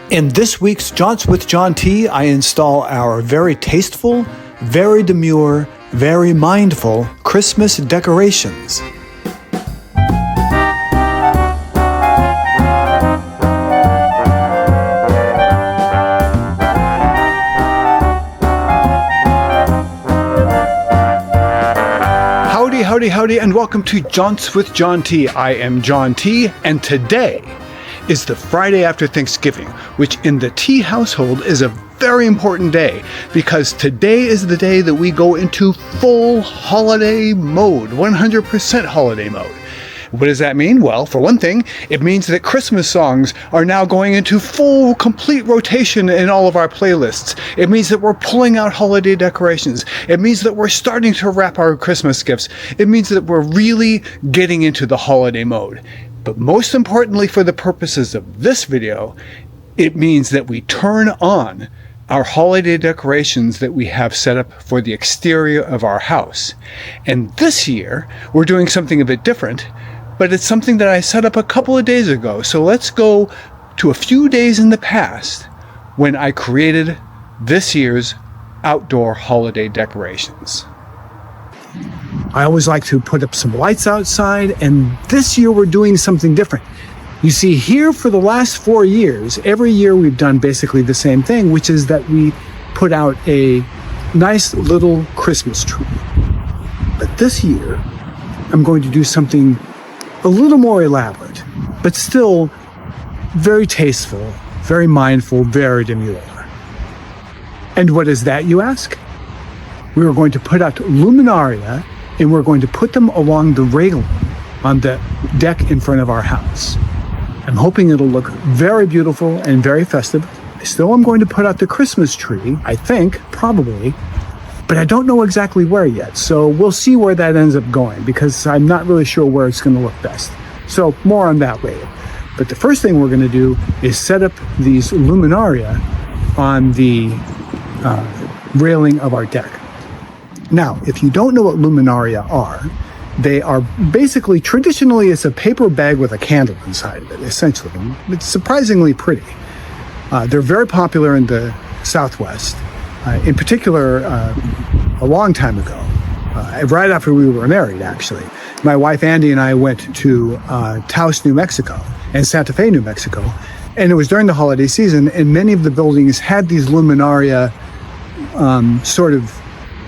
In this week's Jaunts with John T, I install our very tasteful, very demure, very mindful Christmas decorations. Howdy, and welcome to Jaunts with John T. I am John T, and today is the Friday after Thanksgiving, which in the T household is a very important day because today is the day that we go into full holiday mode, 100% holiday mode. What does that mean? Well, for one thing, it means that Christmas songs are now going into full, complete rotation in all of our playlists. It means that we're pulling out holiday decorations. It means that we're starting to wrap our Christmas gifts. It means that we're really getting into the holiday mode. But most importantly, for the purposes of this video, it means that we turn on our holiday decorations that we have set up for the exterior of our house. And this year, we're doing something a bit different, but it's something that I set up a couple of days ago. So let's go to a few days in the past when I created this year's outdoor holiday decorations. I always like to put up some lights outside, and this year we're doing something different. You see, here for the last 4 years, every year we've done basically the same thing, which is that we put out a nice little Christmas tree. But this year, I'm going to do something a little more elaborate, but still very tasteful, very mindful, very demure. And what is that, you ask? We are going to put out luminaria, and we're going to put them along the railing on the deck in front of our house. I'm hoping it'll look very beautiful and very festive. Still, I'm going to put out the Christmas tree, I think, probably, but I don't know exactly where yet. So we'll see where that ends up going because I'm not really sure where it's going to look best. So more on that later. But the first thing we're going to do is set up these luminaria on the railing of our deck. Now, if you don't know what luminaria are, they are basically, traditionally, it's a paper bag with a candle inside of it, essentially. It's surprisingly pretty. They're very popular in the Southwest. In particular, a long time ago, right after we were married, actually, my wife Andy and I went to Taos, New Mexico, and Santa Fe, New Mexico, and it was during the holiday season, and many of the buildings had these luminaria sort of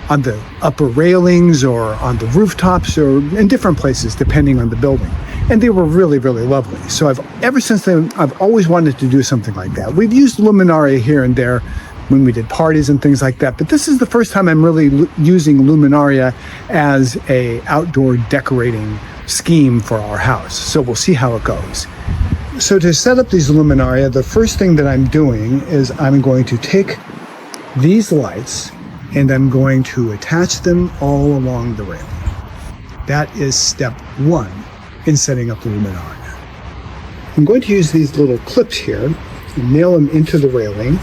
on the upper railings or on the rooftops or in different places, depending on the building. And they were really, really lovely. So ever since then, I've always wanted to do something like that. We've used luminaria here and there when we did parties and things like that, but this is the first time I'm really using luminaria as a outdoor decorating scheme for our house. So we'll see how it goes. So to set up these luminaria, the first thing that I'm doing is I'm going to take these lights and I'm going to attach them all along the railing. That is step one in setting up the luminaria. I'm going to use these little clips here and nail them into the railing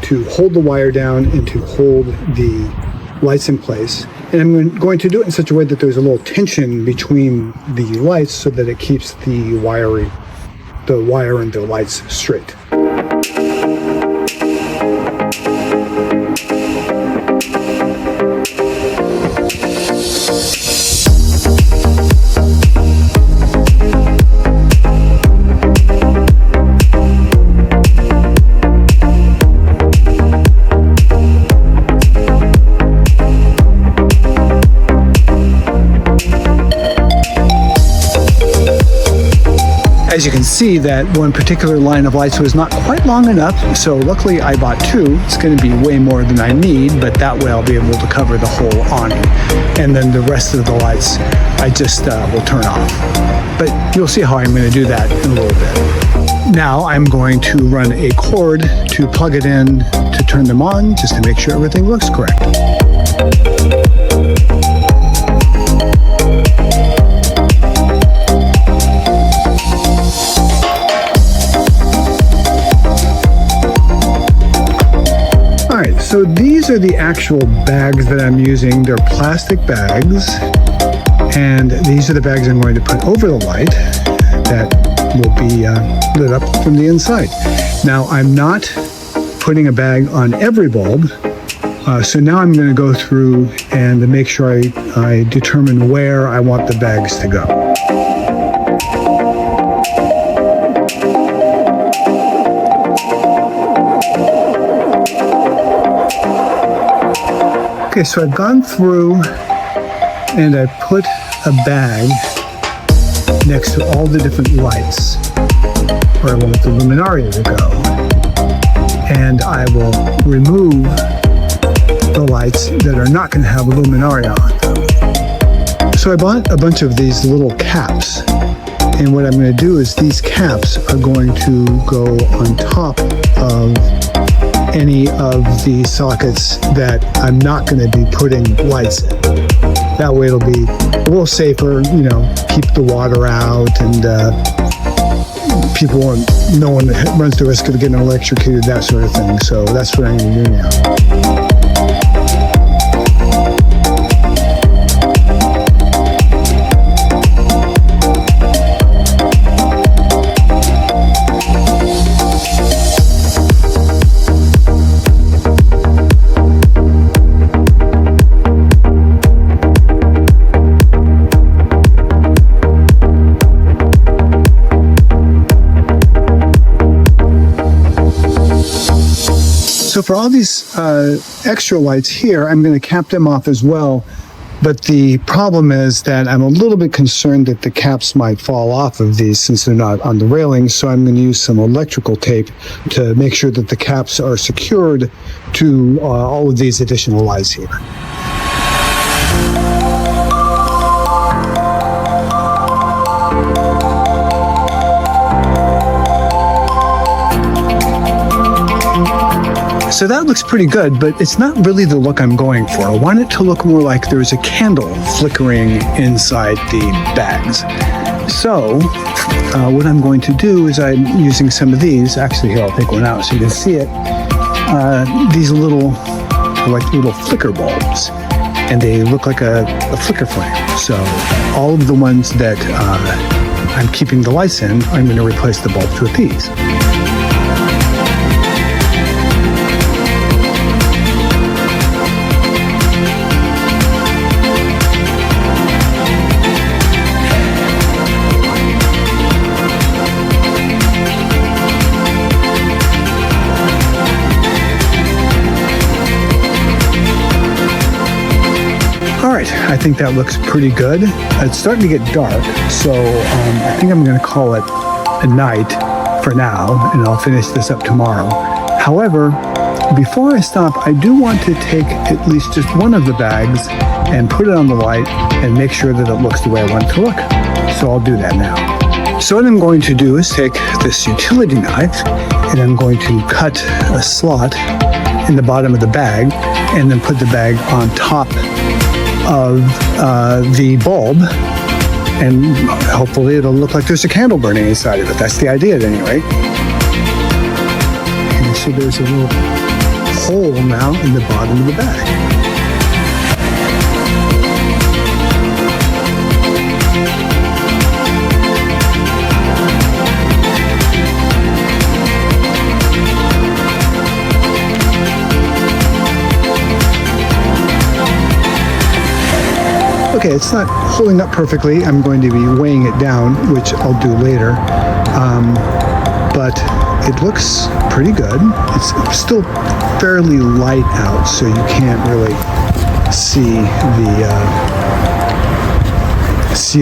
to hold the wire down and to hold the lights in place. And I'm going to do it in such a way that there's a little tension between the lights so that it keeps the wire and the lights straight. As you can see, that one particular line of lights was not quite long enough, so luckily I bought two. It's going to be way more than I need, but that way I'll be able to cover the whole awning. And then the rest of the lights I just will turn off. But you'll see how I'm going to do that in a little bit. Now I'm going to run a cord to plug it in to turn them on, just to make sure everything looks correct. So these are the actual bags that I'm using. They're plastic bags, and these are the bags I'm going to put over the light that will be lit up from the inside. Now, I'm not putting a bag on every bulb, so now I'm going to go through and make sure I determine where I want the bags to go. Okay, so I've gone through and I put a bag next to all the different lights where I want the luminaria to go. And I will remove the lights that are not going to have a luminaria on them. So I bought a bunch of these little caps. And what I'm going to do is these caps are going to go on top of any of the sockets that I'm not going to be putting lights in. That way it'll be a little safer, you know, keep the water out, and no one runs the risk of getting electrocuted, that sort of thing. So that's what I'm going to do now. So for all these extra lights here, I'm going to cap them off as well. But the problem is that I'm a little bit concerned that the caps might fall off of these since they're not on the railing. So I'm going to use some electrical tape to make sure that the caps are secured to all of these additional lights here. So that looks pretty good, but it's not really the look I'm going for. I want it to look more like there's a candle flickering inside the bags. So what I'm going to do is I'm using some of these. Actually, here, I'll take one out so you can see it. These little flicker bulbs, and they look like a flicker flame. So all of the ones that I'm keeping the lights in, I'm going to replace the bulbs with these. I think that looks pretty good. It's starting to get dark, so I think I'm going to call it a night for now, and I'll finish this up tomorrow. However, before I stop, I do want to take at least just one of the bags and put it on the light and make sure that it looks the way I want it to look. So I'll do that now. So what I'm going to do is take this utility knife, and I'm going to cut a slot in the bottom of the bag, and then put the bag on top of the bulb, and hopefully it'll look like there's a candle burning inside of it. That's the idea at any rate. And so there's a little hole now in the bottom of the bag. Okay, it's not holding up perfectly. I'm going to be weighing it down, which I'll do later. But it looks pretty good. It's still fairly light out, so you can't really see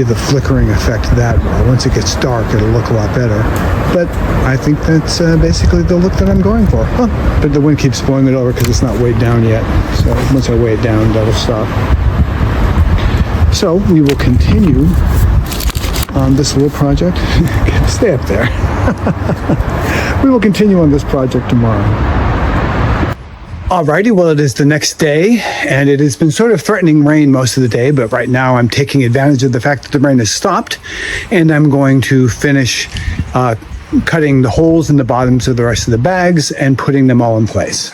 the flickering effect that well. Once it gets dark, it'll look a lot better. But I think that's basically the look that I'm going for. But the wind keeps blowing it over because it's not weighed down yet. So once I weigh it down, that'll stop. So we will continue on this little project. Stay up there. We will continue on this project tomorrow. Alrighty, well, it is the next day, and it has been sort of threatening rain most of the day, but right now I'm taking advantage of the fact that the rain has stopped, and I'm going to finish cutting the holes in the bottoms of the rest of the bags and putting them all in place.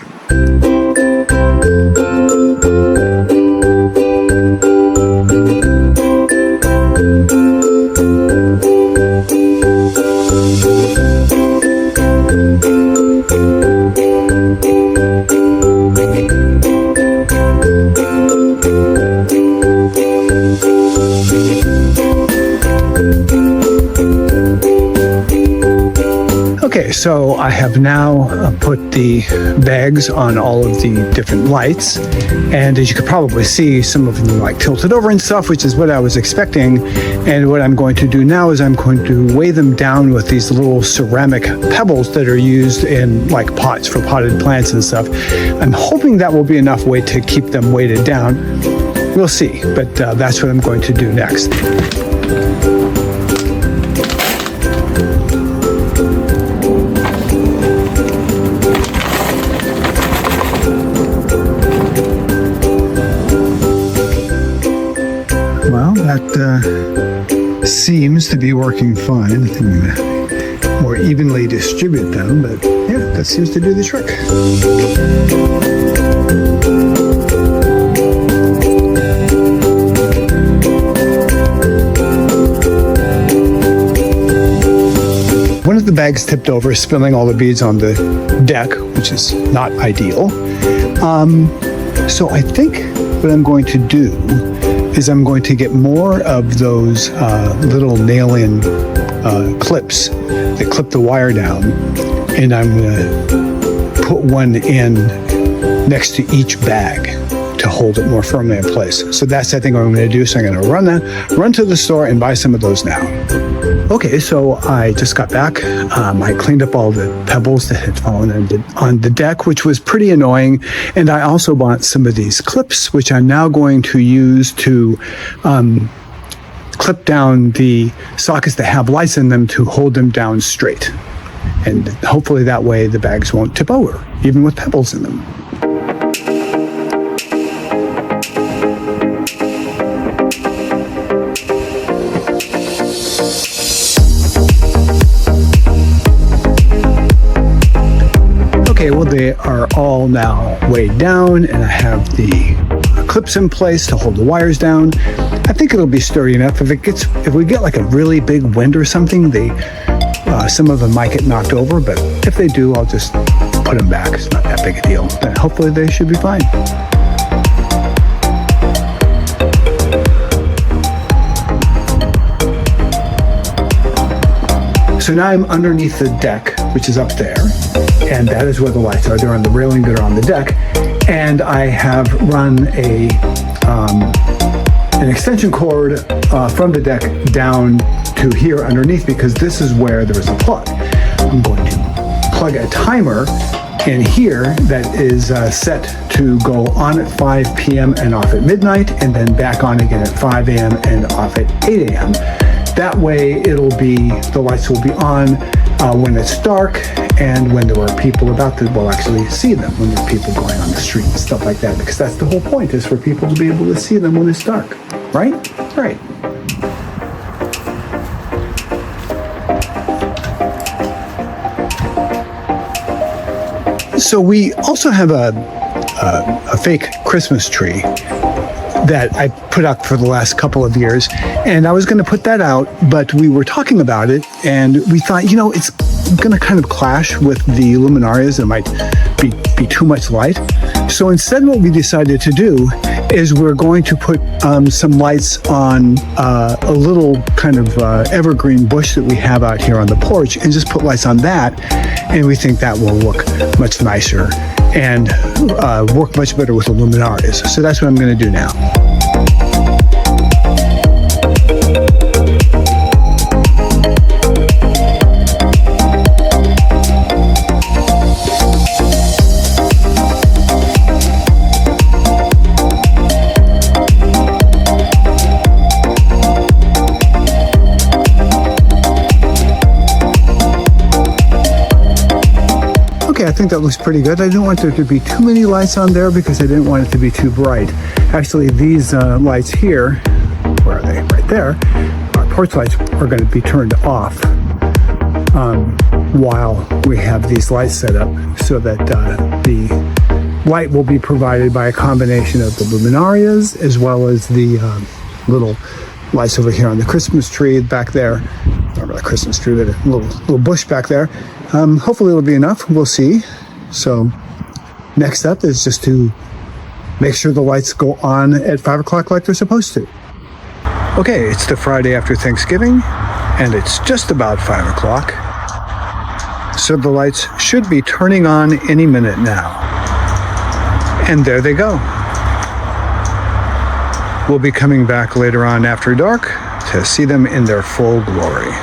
so I have now put the bags on all of the different lights, and as you could probably see, some of them like tilted over and stuff, which is what I was expecting. And what I'm going to do now is I'm going to weigh them down with these little ceramic pebbles that are used in like pots for potted plants and stuff. I'm hoping that will be enough weight to keep them weighted down. We'll see, but that's what I'm going to do next. Well, that seems to be working fine. I think I'm going to more evenly distribute them, but yeah, that seems to do the trick. One of the bags tipped over, spilling all the beads on the deck, which is not ideal. So I think what I'm going to do is I'm going to get more of those little nail-in clips that clip the wire down, and I'm going to put one in next to each bag to hold it more firmly in place. So that's, I think, what I'm going to do. So I'm going to run to the store and buy some of those now. Okay, so I just got back. I cleaned up all the pebbles that had fallen on the deck, which was pretty annoying. And I also bought some of these clips, which I'm now going to use to clip down the sockets that have lights in them to hold them down straight. And hopefully that way the bags won't tip over, even with pebbles in them. Okay, well, they are all now weighed down, and I have the clips in place to hold the wires down. I think it'll be sturdy enough. If we get like a really big wind or something, some of them might get knocked over, but if they do, I'll just put them back. It's not that big a deal. And hopefully they should be fine. So now I'm underneath the deck, which is up there, and that is where the lights are. They're on the railing that are on the deck, and I have run an extension cord from the deck down to here underneath, because this is where there is a plug. I'm going to plug a timer in here that is set to go on at 5 p.m. and off at midnight, and then back on again at 5 a.m. and off at 8 a.m. That way the lights will be on when it's dark, and when there are people about that will actually see them, when there are people going on the street and stuff like that, because that's the whole point, is for people to be able to see them when it's dark, right? Right. So we also have a fake Christmas tree that I put up for the last couple of years, and I was going to put that out, but we were talking about it, and we thought, it's going to kind of clash with the luminarias. It might be too much light. So instead, what we decided to do is we're going to put some lights on a little kind of evergreen bush that we have out here on the porch, and just put lights on that, and we think that will look much nicer and work much better with the luminarias. So that's what I'm going to do now. I think that looks pretty good. I didn't want there to be too many lights on there because I didn't want it to be too bright. Actually, these lights here, where are they? Right there. Our porch lights are going to be turned off while we have these lights set up, so that the light will be provided by a combination of the luminarias as well as the little lights over here on the Christmas tree back there. Not really a Christmas tree, but a little bush back there. Hopefully it'll be enough. We'll see. So next up is just to make sure the lights go on at 5 o'clock like they're supposed to. Okay, it's the Friday after Thanksgiving, and it's just about 5 o'clock. So the lights should be turning on any minute now. And there they go. We'll be coming back later on after dark to see them in their full glory.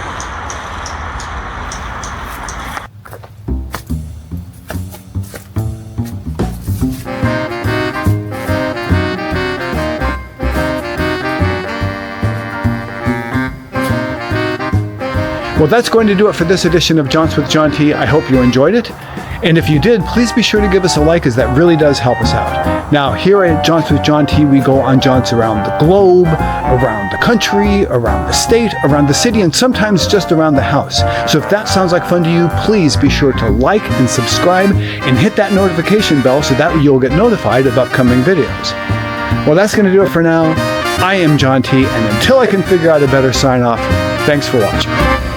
Well, that's going to do it for this edition of Jaunts with John T. I hope you enjoyed it. And if you did, please be sure to give us a like, as that really does help us out. Now, here at Jaunts with John T, we go on jaunts around the globe, around the country, around the state, around the city, and sometimes just around the house. So if that sounds like fun to you, please be sure to like and subscribe and hit that notification bell so that you'll get notified of upcoming videos. Well, that's going to do it for now. I am John T, and until I can figure out a better sign off, thanks for watching.